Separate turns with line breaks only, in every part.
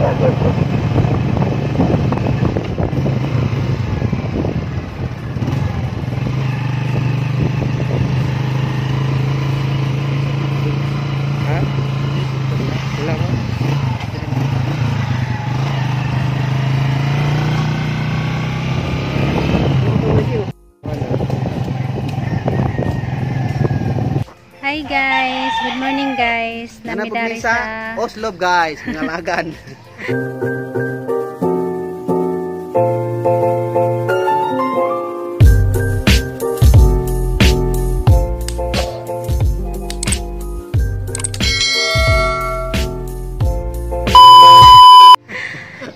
Hi guys, good morning guys. Namidari sa
Oslob guys, ngalagan.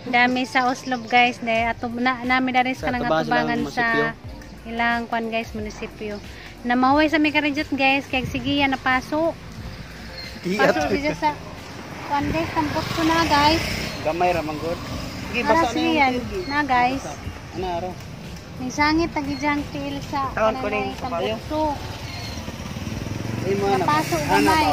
Dami sa Oslob guys, ato namidari sa kanang atubangan sa ilang kwan guys munisipyo. Namahuay sa Mikarejot guys, kaya sige yan napaso. Paso siya sa kwan guys, tampot ko na guys.
Gamay ramang god.
Para siyan na guys.
Ano aro?
May sangit tagijang til sa kanay tampot ko. Napaso gamay.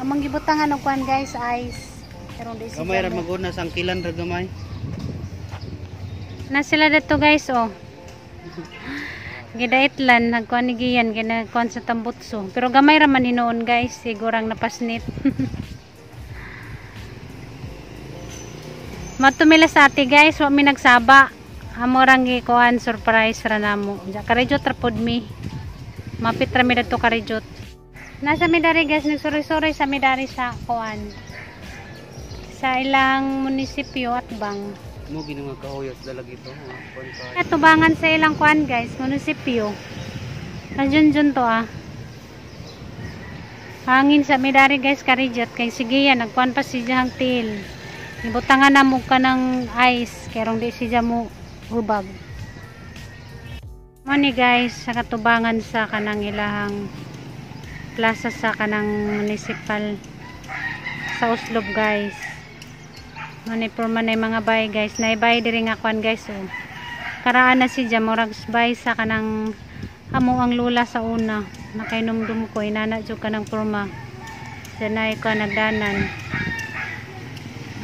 Amang gibutangan og kwan guys, ice. Pero di siya.
Gamay ramang god na sangkilan ra gamay.
Na sila dito guys oh. Gidaitlan nagkuan ni Gian kinakuan sa tambutso. Pero gamay ra man hinoon guys, sigurang napasnit. Matumila sa ati guys, wa mi nagsaba. Amo rang gikuan surprise ra namo. Ja karejot ra pod mi. Mapit ra mi dito karejot. Nasa Midari guys, nagsuri-suri sa Midari sa kuan. Sa ilang munisipyo at bang.
Mo ginang kahuyos dalag ito.
Tubangan sa ilang kuan guys, munisipyo. Nandiyan to ah. Hangin sa Midari guys, karijat kay sige yan, nagkuan pa si Jahang til. Ibutangan na mo ka ng ice, kerong di siya mo hubag. Mani guys, sa katubangan sa kanang ilahang plaza sa kanang municipal sa Oslob guys. Manipur man ay mga bay guys, naibay diri nga kwan guys oh. Karaan na si Jamorag bay sa kanang amo ang lula sa una. Nakainumdum ko inana jud kanang purma. Sanay ko nagdanan.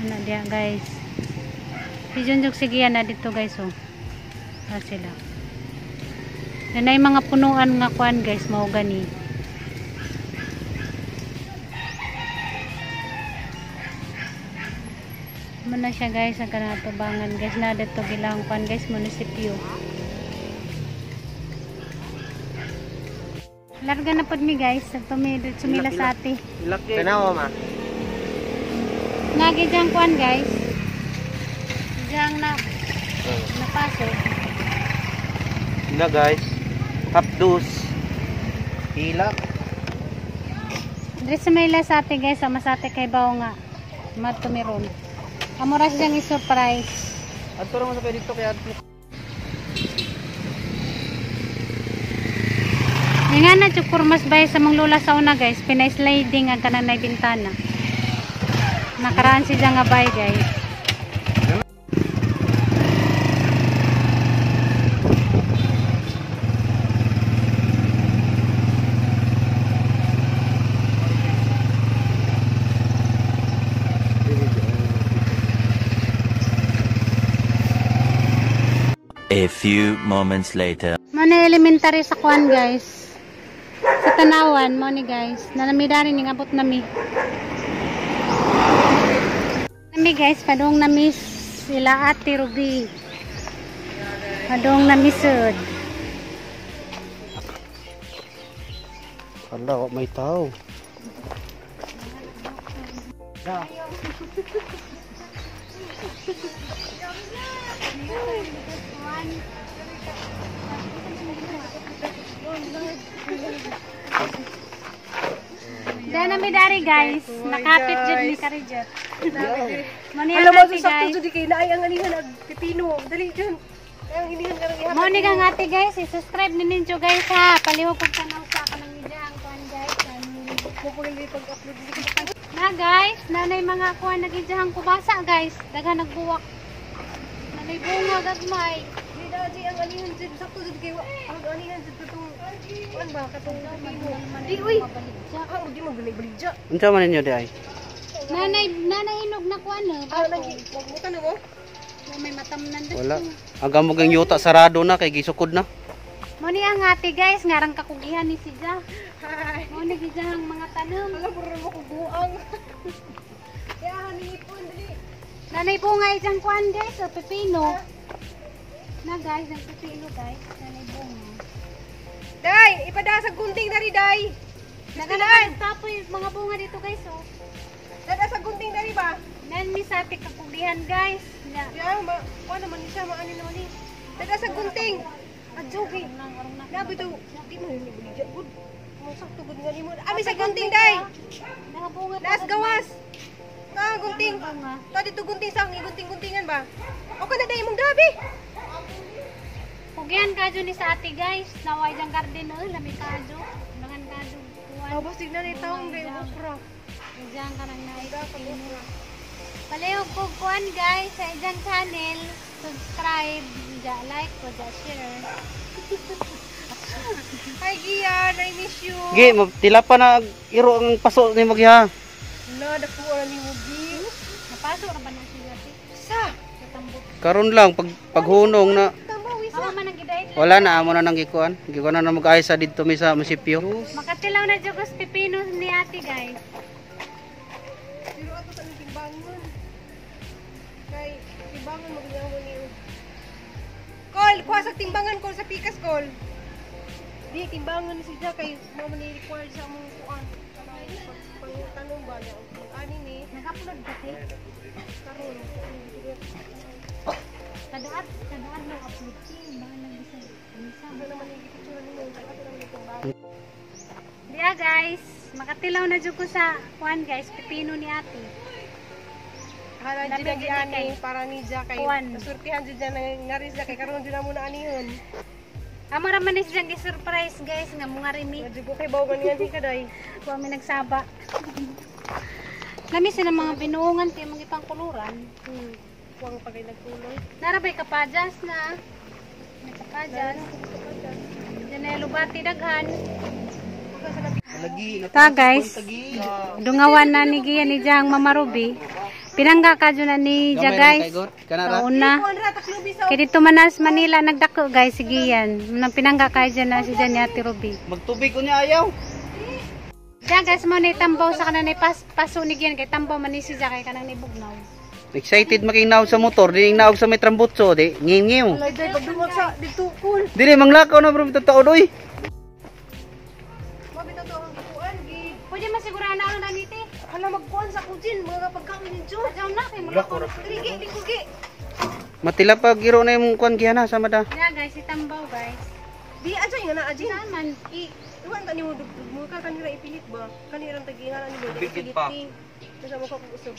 Ana dia guys. Si Junjug sige na dito guys oh. Sila. Nanay mga punuan nga kwan guys mao gani. Muna siya guys ang kanatubangan guys na dito gilang pan guys munisipyo. Larga na pod mi guys sa sumila sa ati.
Tanawa ma.
Nagi jang kwan guys. Jang na napaso.
Na guys. Kapdus. Hilak.
Diri sumila sa ati guys, sama sa ati kay bawo nga matumiron. Amora siyang i-surprise.
At pero mo sa dito kaya
nga na chukurmas bay sa mong lula sa una guys, pinay-sliding ang kanang na bintana. Nakaraan siya nga bay guys.
A few moments later.
Mana elementary sa kuan guys. Sa tanawan mo ni guys. Nanamidari ni ngabot nami. Nami guys, padong nami sila Ate Ruby. Padong nami sud.
Ala, may tao. Da.
Diyan na Midari guys, nakapit dyan ni Karijot.
Alam mo sa sakto dyan kay naay ang anihan ag pipino. Dali dyan. Ang inihan ka ng ihapon.
Moni kang ate guys, i-subscribe ninyo guys ha. Palihog kong tanaw sa kanang media ang kuhan guys.
Pupunin pag-upload dito.
Na guys, nanay mga kuhan nagidjahang kubasa guys. Daghan nagbuwak. Nanay bunga gagmay.
Di ang anihan dyan. Sakto dyan kayo. Ang anihan dyan itong... Kuan ba? Katong pipino. Di, uy! Di magbalik-balik dyan.
Unsa man ninyo di ay?
Nanay hinog na kuan no.
Magmutan na mo?
May matamnan dito.
Wala. Aga mo gang yuta sarado na kay gisukod na.
Mo ni ang ate guys, ngarang kakugihan ni si Ja.
Hi!
Mo ni gijang mga tanom.
Alam mo rin mo kubuang. Kaya hanipon, dali.
Nanay po nga isang kuan guys, o pepino. Na guys, ang pepino guys, nanay bunga.
Day! Ipada sa gunting na rin, Day!
Nagalaan tapoy mga bunga dito guys oh.
Dada sa gunting na rin ba?
Nan mi sa ati kakugihan guys. Na.
Yan, kuha naman niya siya, maano naman ni. Dada sa gunting! Adjogi! Nabi to, di mo nilibuli dyan, good. Sakto good nga ni mo. Ami sa gunting, Day!
Nakabunga
Laas gawas! Gunting!
bunga.
Ta dito gunting sang, igunting-guntingan ba? O ka na, Day, mong gabi!
Kugihan kadyo ni sa ati guys. Naway jang garden oh, lami kadyo. Langan kadyo kuan.
Basig na ni taong, Day, okra.
Diyan ka nang naipino. Palihog ko kuan guys sa ijang channel. Subscribe, ja like ko, ja share.
Hi, Gian, I miss you!
Gi, tila pa na iro ang paso ni magya.
Wala, nakuha ni mo, Gi.
Napasok ra ba na siya ati?
Sa!
Katambok.
Karon lang paghunong na
Tamawi sa!
Mama man ang gidait.
wala na amo na nang gikuan. Gikuan na mag-ay sa didto mi sa munisipyo.
Makatilaw na jugos pipino ni ate guys.
Pero ato sa aming timbangon. Kay, timbangon magiging ni Col, kuha sa timbangan, Col, sa pikas, Col. Di, timbangan ni si Jack, kay mama ni required sa among kuan. Pagtanong ba niya? Ani ni,
Nag-upload ka kay?
karon.
Kadaat lang upload ki. Baka nag-isa.
Ano naman yung picture ni mo? Ato naman yung timbangan.
Diya guys, makatilaw na jud ko sa kuan guys, pipino ni ate.
Hala,
Dapat
dyan
dili
ani
kay
para ni Jack, kay
kuwan.
nasurtihan dyan na ngaris na, kay karon dyan na muna anihon.
Amo ra man ni siyang gi-surprise guys nga mga rimi.
Medyo ko kay bawagan niyan, di ka, Day.
Kuha mi nagsaba. Lami sila mga binuungan ti mga ipangkuluran.
Kuwang pagay nagtuloy.
Narabay kapajas na. May kapajas. Diyan lubati daghan.
Lagi
Ta guys, dungawan na ni Gian ni Jang Mama Ruby. Pinangga ka dyan na ni Ja guys. Kauna. Kaya dito manas Manila nagdako guys si Gian. Nang pinangga ka dyan na si Jan ni Ate Ruby.
Magtubig ko niya ayaw.
Ja guys mo ni tambaw sa kanan ni paso ni Gian. Kaya tambaw man ni si Ja kay kanang ni Bugnaw.
Excited makinaw sa motor, di naog sa may trambutso, di ngingiw.
Alay, Day, pagdumag sa dito, Col.
Dili manglakaw na bro totoo doy.
Mabita to ang ikuan, Gi.
Pwede masigurahan na ano niti.
Hala, magkuhan sa kujin, mga pagkain ni Jo.
Diyan na kay mula ko.
Rigi, di ko, Gi.
Matila pag iro na yung kuan gihana sama da.
Ja guys, si tambaw guys.
Di, aja nga na, aja.
Saman.
Iwan ka ni mo, dugdug mo ka, kanira ipilit ba? Kanirang tagihan, ni ba? Ipilit ni. Nasa mo ka kung usap.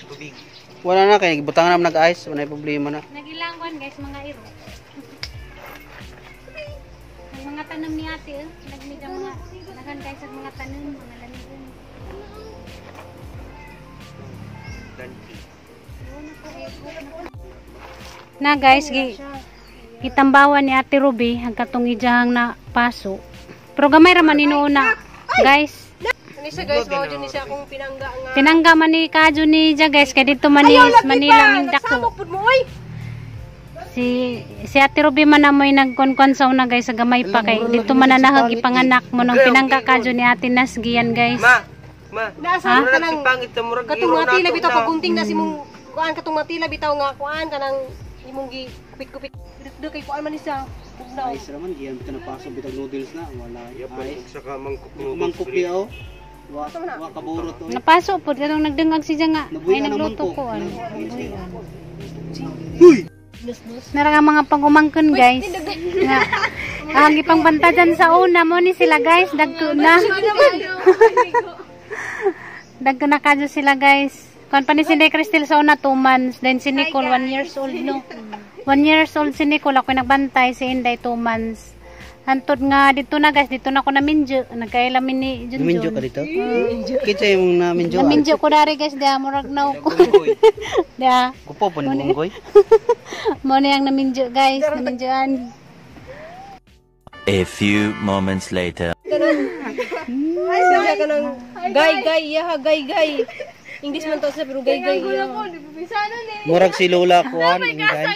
Wala na kay butang na nag-ice, wala problema na.
Nagilangwan guys mga iro. Ang mga tanom ni ate, nagmidang mga nagan guys ang mga tanom, mga lanigon. Na guys, gitambawan ni Ate Ruby ang katong ijahang na paso. Pero gamay ra man inuuna. Guys,
Ano siya, guys? Mao dyan ni siya akong pinangga nga.
pinangga man ni kadyo ni Ja guys kay dito man ni Manila min dako.
Nagsabog pud mo, oy!
Si Ate Ruby man amoy nagkonkon sa una guys sa gamay pa kay dito man na nahag ipanganak mo nang pinangga kadyo ni Ate Nasgian guys.
Nasa ka nang
pangit ta murag
katong matila bitaw pagunting na si mong kuan katong matila bitaw nga kuan kanang imong gi kupit-kupit. Dito kay kuan man ni siya. Bugnaw.
Ice raman giyan ta napaso bitag noodles na wala. Ice.
Saka mangkok
Mangkok yaw. Wa kaburot oy.
Napaso pud katong nagdungag si Ja nga ay nagluto ko ano.
Huy.
Nara nga mga pangumangkon guys. Nga ang ipang bantajan sa una mo ni sila guys dagko na. Dagko na kadyo sila guys. Kuan pa ni si Crystal sa una 2 months, then si Nicole 1 years old no. 1 years old si Nicole, ako nagbantay, si Inday 2 months. Hantod nga dito na guys, dito na ako naminjo. Nagkailamin ni Junjun.
Naminjo ka dito? Kitsa yung naminjo.
Naminjo ko dari guys, dia murag na ko. Dia.
Gupo po ni Bunggoy.
Mo na yang naminjo guys, naminjoan.
A few moments later.
Ay, siya ka ng gay, gay. English man to sa pero gay.
Murag si Lola kuan ingay.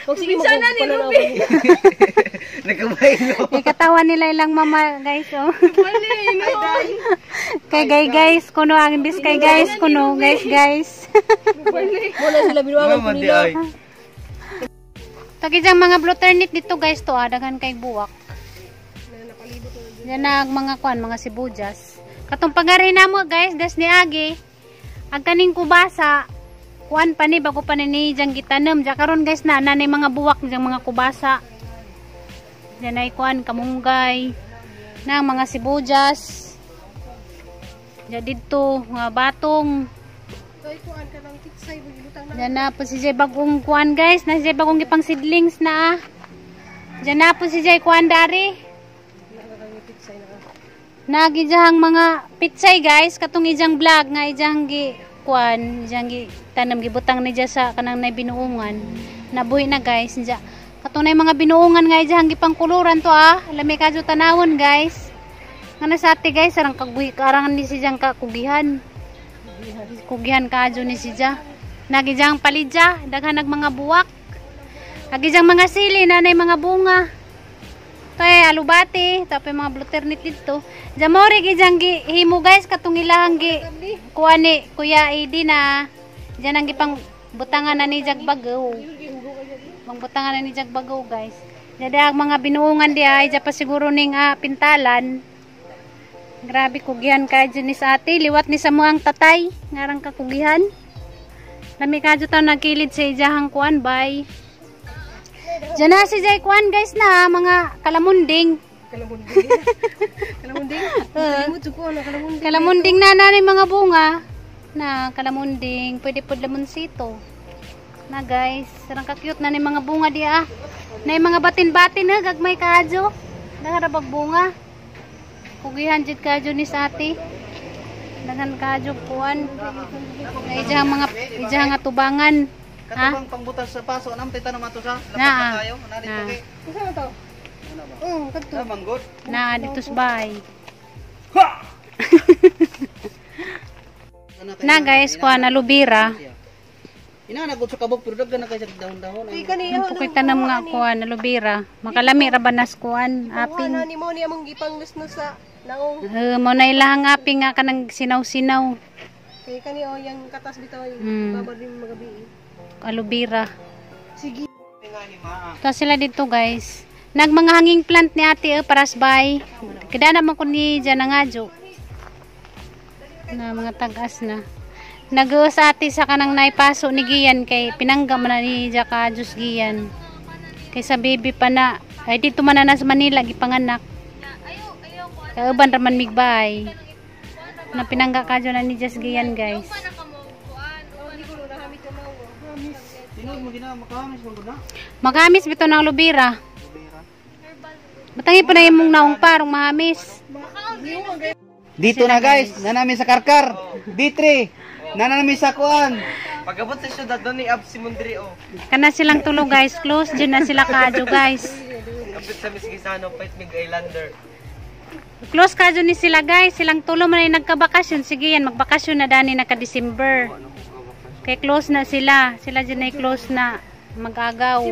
Kung sige mo ako.
Nagkabaylo.
May katawan nila ilang mama guys oh. Kay guys kuno ang bis kay guys kuno guys.
Muna sila binuangan ko nila.
Tagi jang mga blue turnip dito guys to daghan kay buwak. Yan na mga kuan mga sibuyas. Katong pagari na mo guys ni agi. Ang kaning kubasa kuan pa ni bago pa ni jang gitanem ja karon guys na nanay mga buwak jang mga kubasa. Yan ay kuan kamunggay na mga sibuyas. Ja dito mga batong.
Toy kuan ka ng kitsay bugilutang na.
Yan na po si Jay bagong kuan guys. Na si Jay bagong ipang seedlings na Diyan na po si Jay kuan dari. Nagijang mga pitsay guys. Katong ijang vlog nga ijang gi kuan. Ijang gi tanam gibutang ni Jay sa kanang nay binuungan. Nabuhi na guys. Diya. Katong nay mga binuungan nga ijang gipang kuluran to Lami kadyo tanawon guys. Nga sa ati guys. Arang kaguhi karangan ni si Jang kakugihan. Kugihan kadyo ni si Jay. Nagijang palidya, daghan nag mga buwak. Nagijang mga sili, nanay mga bunga. Tay alubati, tapos mga blue turnip dito. Jamori gijang himo guys katong ilang gi kuani Kuya Edi na diyan ang gipang butangan na ni Jagbagaw. Mang butangan na ni Jagbagaw guys. Jadi ang mga binuungan di ay pa siguro ning pintalan. Grabe kugihan ka dyan ni sa ati, liwat ni sa muang tatay, ngarang kakugihan. Lami kadyo tayo nagkilid sa ijahang kuan bay. Diyan na si Jay kuan guys na mga kalamunding. Kalamunding na nanay mga bunga. Na kalamunding, pwede po lamonsito. Na guys, sarang ka-cute na ni mga bunga di Na mga batin-batin gagmay kadyo. Nangarabag bunga. Kugihan jid kadyo ni sa ati. Dagan kadyo kuan. Ijahang atubangan.
Katubang pangbutas sa paso nam tay tanam ato sa
Na.
tayo na dito kay.
Unsa man to? Kadto.
Manggod.
Na dito sa bay. Na guys, kuan na lubira.
Ina nagud sa kabog pero daghan na kay sa dahon-dahon.
Ay kani
Pukoy tanam nga kuan na lubira. Makalami ra ba nas kuan aping.
Ano ni mo ni among gipanglusnos sa naong.
Mo na ilahang aping nga kanang sinaw-sinaw.
Kay kani yang katas bitaw babar din magabi.
Alubira.
Sige.
To sila dito guys. Nag mga hanging plant ni ate parasbay. Kada naman ko ni dyan nga jo. Na mga tagas na. Nag-uus ate sa kanang naipaso ni Gian kay pinangga man na ni Jaka Diyos Gian. Kay sa baby pa na. Ay dito man na sa Manila gipanganak. Kay uban raman migbay. Na pinangga ka dyan na ni Diyos Gian guys. Magamis bito ng lubira. Batangi pa na yung mong naong parang mahamis.
Dito na guys, nanami sa Karkar. D3. Nanami sa kuan.
Pagabot sa syudad doon ni Absi Mundri
Kana silang tulo guys, close dyan na sila kadyo guys.
kapit sa Misikisano, Pait Mig Islander.
Close kadyo ni sila guys, silang tulo man ay nagkabakasyon. Sige yan, magbakasyon na dani naka-December. Kay close na sila dyan ay close na mag-agaw.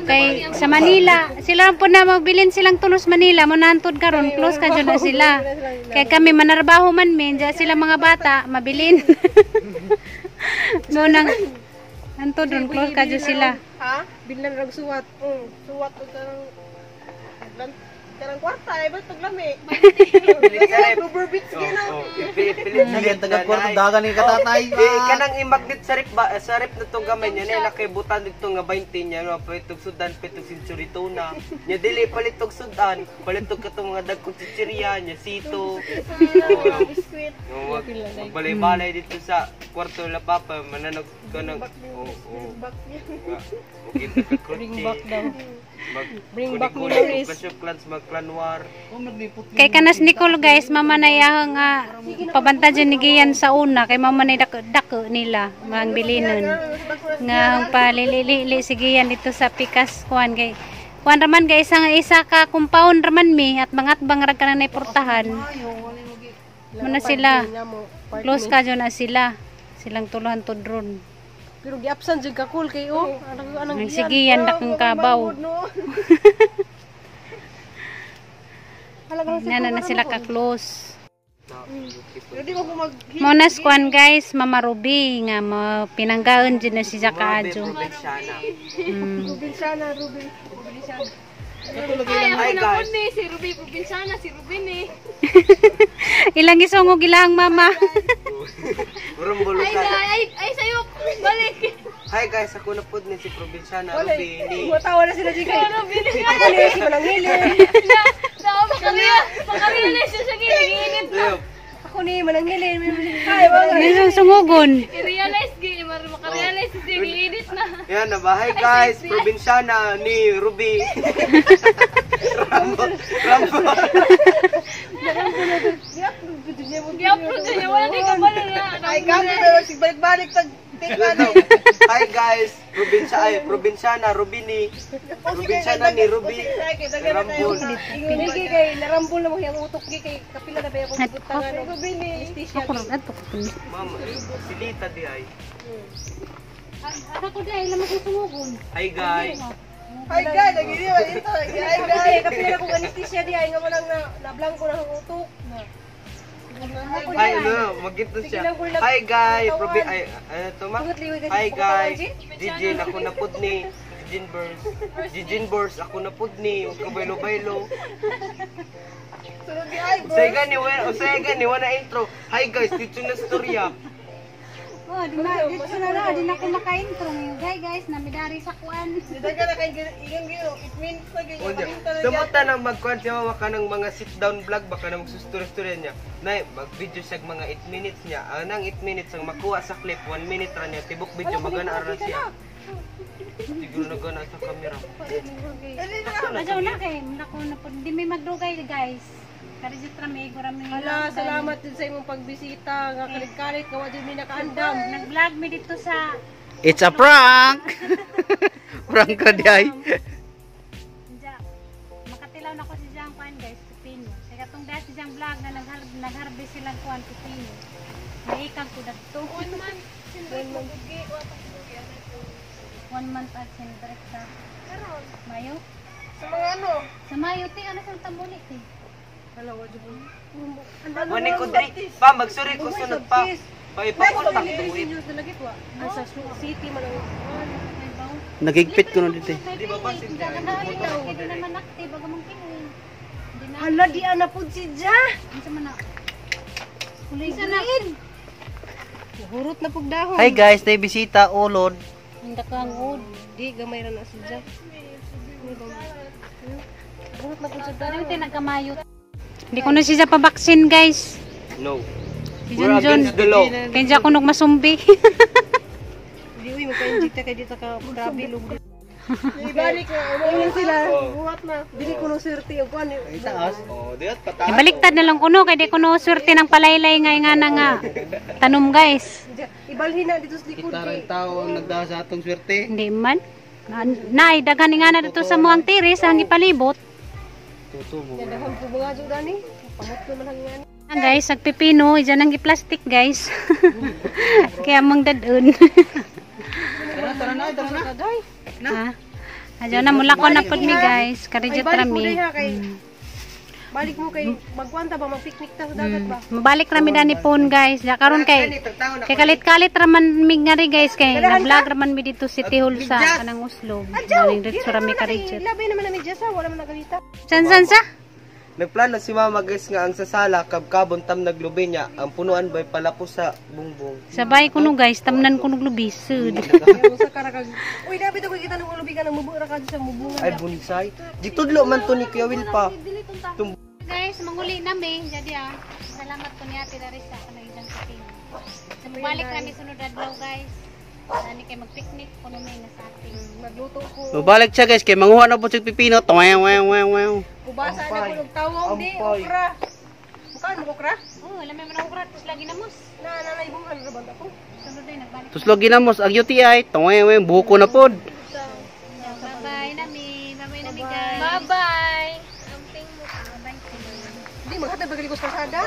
Kay sa Manila, sila po na magbilin silang tulos Manila, manantod karon close kadyo na sila. Kay kami manarbaho man men, dyan sila mga bata, mabilin. No nang antod ron close kadyo sila.
Ha? Bilan rag suwat. Suwat to karang kwarta ay ba taglami. Rubber beats gino.
Pilit taga kwarto dagan ni katatay.
Kanang imagnet sa rip na tong gamay niya na nakibutan dito nga 20 niya no palitog sudan pitog century tuna. Nya dili palitog sudan, palitog katong mga dagkong chichirya nya sito.
Biskuit.
Balay-balay dito sa kwarto la papa mananog kanang okay
Bring back daw.
Bring back memories. Clans mag-clan war.
Kay kanas Nicole guys, mama na yang pabanta dyan ni Gian sa una, kay mama na dako nila, nga ang bilinon. Nga ang palilili si Gian dito sa Pikas kuan kay kuan raman guys, ang isa ka compound raman mi at bangat bangrag ka na naiportahan. Muna sila. Close ka dyan na sila. Silang tuluhan to drone.
Pero gi-absent jud ka cool kay oh. Anang
Sige yan dakang kabaw. Yan na sila ka-close.
Pero di mo mag
Muna squan guys, Mama Ruby nga pinanggaon dyan na si Jaka Adjo.
Probinsana, Ruby.
Hi guys.
Si Ruby, probinsana, si Ruby ni.
Ilang isungog ilang mama.
Murang bulukan.
Ay sayo, balik.
Hi guys, ako na po ni si Probinsana Ruby ni.
Matawa na sila dito. Ruby ni. Ako ni si Manangili. Makarilis siya sa gilid. Ako ni Manangili. Ay, wala.
Isang sungugon.
I-realize gi, makarealize siya gi-edit na.
Yan na ba? Hi guys, Probinsana ni Ruby. Rambo.
I-upload niya, wala tayo kabalo na. Ay, gago na, balik-balik sa
Hi guys, Probinsana Ruby ni. Probinsana ni Ruby. Rambol.
Hindi kay narambol na mo yung utok gi kay kapila na ba yung butangan no. Ruby ni.
Ako rin ato.
Mama, silita di ay.
Ako din ilang masusungugon.
Hi guys.
Hi guys, lagi di ba ito? Hi guys, kapila na kong anesthesia di ay nga mo lang na blanco na ang utok na.
Hi, no, magito siya. Hi guys, Ruby ay to ma. Hi guys. DJ ako na pud ni. Jijin Burst ako na pud ni. Kabaylo-baylo. Usay gani wala intro. Hi guys, dito na storya.
Oh, di na ako maka-intro. Guys, namidari sa kuan.
Daga na kay ingon gyud, it means na gyud.
Sumuta nang magkuan siya maka ng mga sit down vlog baka nang sustura-stura niya. Nay, mag-video siya mga 8 minutes niya. Anang 8 minutes ang makuha sa clip 1 minute ra niya tibok video magana ra siya. Siguro nagana sa camera.
Ajaw na kay nako na pud di may magdugay guys. Karijit ra may gurami.
Hala, salamat din sa imong pagbisita. Nga kalit-kalit kawa din mi nakaandam.
Nag-vlog mi dito sa
It's a prank. Prank ka di ay.
Makatilaw na ko si Jang kuan guys, pipino. Kaya katong dahil si Jang vlog na nag-harvest silang kuan pipino. Naikang ko dagto. 1 month sinbrik 1 month at sinbrik sa Mayo.
Sa mga ano?
Sa Mayo ti ano sa tambuli ti.
Hala, wajud mo.
Wani ko diri. Pa magsuri ko sunod pa. Pa ipapunta ko tuwid.
News na lagi to. Sa city man ang
Nagigpit ko na dito.
Di ba ba si
Hindi naman akti baga mong kini.
Hala, di ana pud si Ja.
Unsa man na?
Isa na. Hurot na pug dahon.
Hi guys, tay bisita ulod.
Hindi ka ang ud.
Di gamay ra na si Ja. Hurot na pud sa
Ano yung nagkamayo? Hindi ko na siya pa-vaccine guys.
No.
Si
We're
John.
against the law.
Kaya siya ko masumbi.
Di uy magka-inject kay dito ka grabe lugod. Ibalik na, umayon sila. Buhat na. Dili ko no swerte og kuan.
Oh, diat pataas.
Ibaliktad na lang kuno kay di ko no swerte ng palaylay nga nga. Tanom guys.
Ibalhin na dito sa likod.
Tarang tao nagdaha sa atong swerte.
Hindi man. Naay daghan nga na dito sa muang tiris ang ipalibot.
Ya dahon ko mga jud ani. Pamot ko man hangin.
Guys, nagpipino, diyan ang giplastic guys. Kaya mang dadun.
Tara na.
Ha? Adyo na mula ko na pod mi guys. Karijit
Balik mo
rami.
diha kay balik mo kay magkwanta ba mag-picnic ta sa dagat ba?
Mabalik rami dani pon guys. Ya karon kay kalit-kalit raman mi ngari guys kay na-vlog raman mi dito City Hall sa kanang Oslo. Daling dito rami karijit.
Labi naman na medya sa wala man nagalita.
San sa?
Nagplano si Mama guys nga ang sasala kabkabon tam naglubi niya ang punuan bay palapos sa bungbong.
Sabay kuno guys, tamnan kuno lubisud.
Sa karakag. Uy, dapat ako kita nung ulubi ka nang mubura ka sa mubungan.
Ay bunsay. Di tudlo man to ni Kuya Will pa.
Guys, manguli nami. Jadi salamat po ni Ate Larissa kanang isang kapin. Sa mabalik kami sunod adlaw guys. Ani kay mag-picnic kuno may nasa atin.
Nagluto ko.
Mabalik siya guys, kay manguha na po si pipino. Wow.
Kubasa na ko ng tawong di okra. Bukan mo okra?
Oh, alam mo man okra tus lagi na mos.
Na ibungan ra ba ako?
Sunod ay nagbalik.
Tuslo ginamos ang UTI. Buko na pod.
Bye-bye nami. Bye-bye nami guys.
Dili maghatag bagaligos kalsada.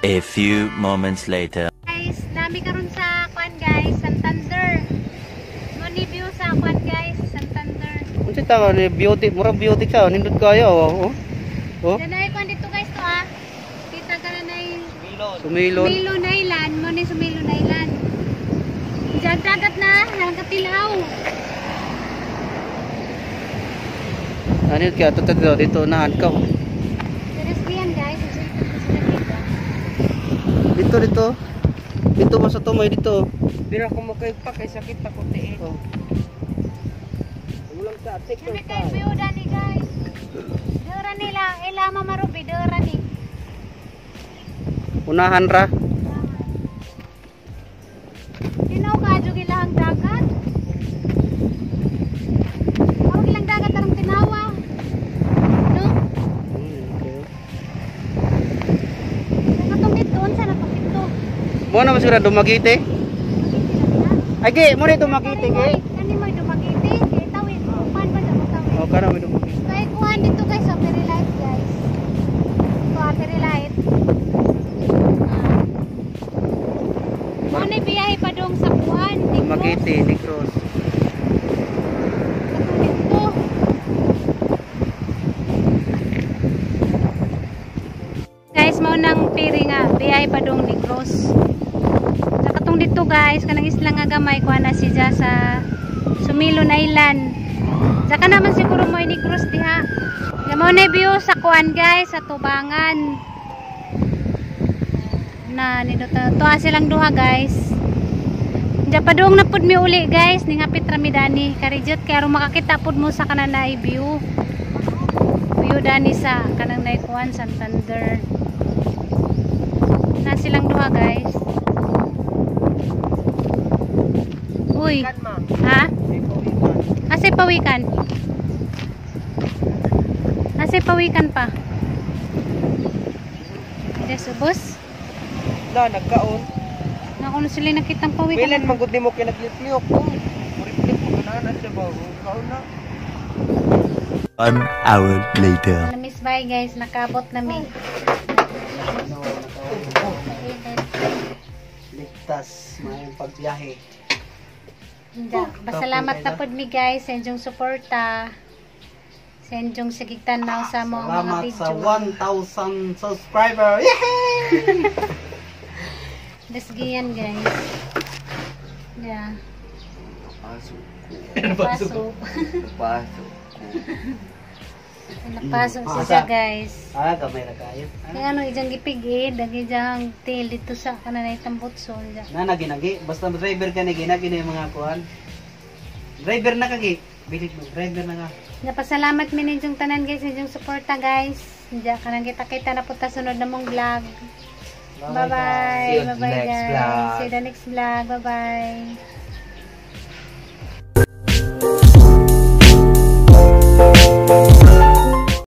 A few moments later.
Guys, dami karon sa kwan guys, Santander. Money view sa kwan guys, Santander.
Unsa ta ni beauty, murag beauty ka, nindot kayo oh. Oh.
Danay kwan dito guys to ah. Kita ka na nay
Sumilon.
Sumilon Island, mo ni Sumilon Island. Diyan dagat na, nakatilaw.
Ano kaya dito nahan ka.
Deres diyan guys,
Dito. Dito mo sa tumay dito.
Bira ko mo kay pa kay sakit ako tiin.
Oh.
Ulang sa atik
Kami kay view dani guys. Dera nila, ila mamarubi dera ni.
Unahan ra.
Tinaw ka jud ilang dagat. Ang ilang dagat arang tinawa. No? Nakatong dito unsa na dito.
Mo na siguro dumagite. Ay ge, mo ni dumagite ge.
Kani mo dumagiti, kay tawid. Kuan ba daw tawid?
Oh, kana mo dumagite.
Kay kuan dito guys, sa Ferry Light guys. Ito Ferry Light. Ano biyahe pa dong sa kuan?
Dumagite ni Cross.
Dito. Guys, mao nang piri nga biyahe pa dong ni Cross. Sa katong dito guys, kanang isla nga gamay kuan na siya sa Sumilon Island. Saka naman siguro mo ni Cross diha. Gamo na view sa kuan guys, sa Tubangan. Na nito to silang duha guys. Diya pa doong na pud mi uli guys, ning hapit ra mi dani karijot kay aron makakita pud mo sa kanang naay view. View dani sa kanang naay kuan Santander. Na silang duha guys. Uy. Ha? Ase pawikan. Ase pawikan pa. Des ubos.
Na nagkaon.
Nakuno sila nakitang pawikan.
Bilan man gud nimo kay naglipliyok ko. Muriplik ko na siya ba. Kaon na.
1 hour later.
Miss bye guys, nakabot na mi.
Ligtas may pagbiyahe.
Pasalamat na pod mi guys sa inyong suporta. Sa inyong sigigtan na sa mga
Salamat
video.
sa 1,000 subscriber. Yay!
Dasgiyan guys. Yeah.
Pasok.
Pasok. Napasok siya guys.
Ah, gamay ra kayo.
Kaya ano ijang gipigid, dagi jang tail dito sa kananay tambutson ja.
Na naginagi, basta driver ka ni ginagi na yung mga kuan. Driver na kagi. Bilit mo, driver na ka.
Napasalamat mi ninyong tanan guys, inyong suporta guys. Diya kanang kita-kita na punta sunod na mong vlog. Bye-bye.
See you
Bye-bye
next
guys.
vlog.
See you the next vlog. Bye-bye.